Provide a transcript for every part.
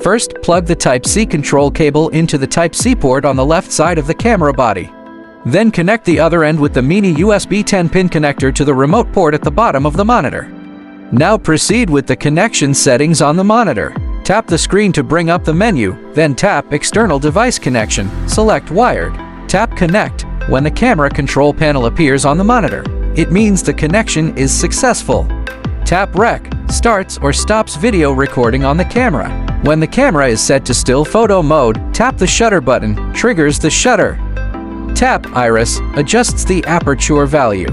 First, plug the Type-C control cable into the Type-C port on the left side of the camera body. Then connect the other end with the mini USB 10-pin connector to the remote port at the bottom of the monitor. Now proceed with the connection settings on the monitor. Tap the screen to bring up the menu, then tap External Device Connection, select Wired. Tap Connect. When the camera control panel appears on the monitor, it means the connection is successful. Tap Rec, starts or stops video recording on the camera. When the camera is set to still photo mode, tap the shutter button, triggers the shutter. Tap Iris, adjusts the aperture value.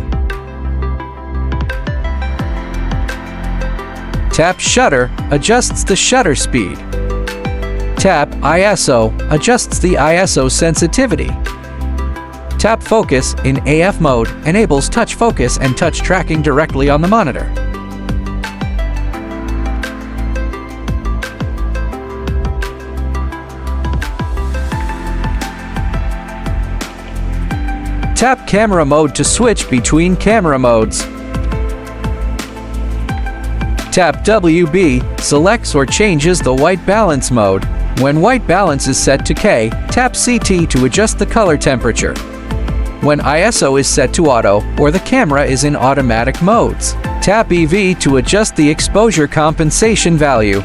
Tap Shutter, adjusts the shutter speed. Tap ISO, adjusts the ISO sensitivity. Tap Focus in AF mode, enables touch focus and touch tracking directly on the monitor. Tap Camera Mode to switch between camera modes. Tap WB, selects or changes the white balance mode. When white balance is set to K, tap CT to adjust the color temperature. When ISO is set to auto or the camera is in automatic modes, tap EV to adjust the exposure compensation value.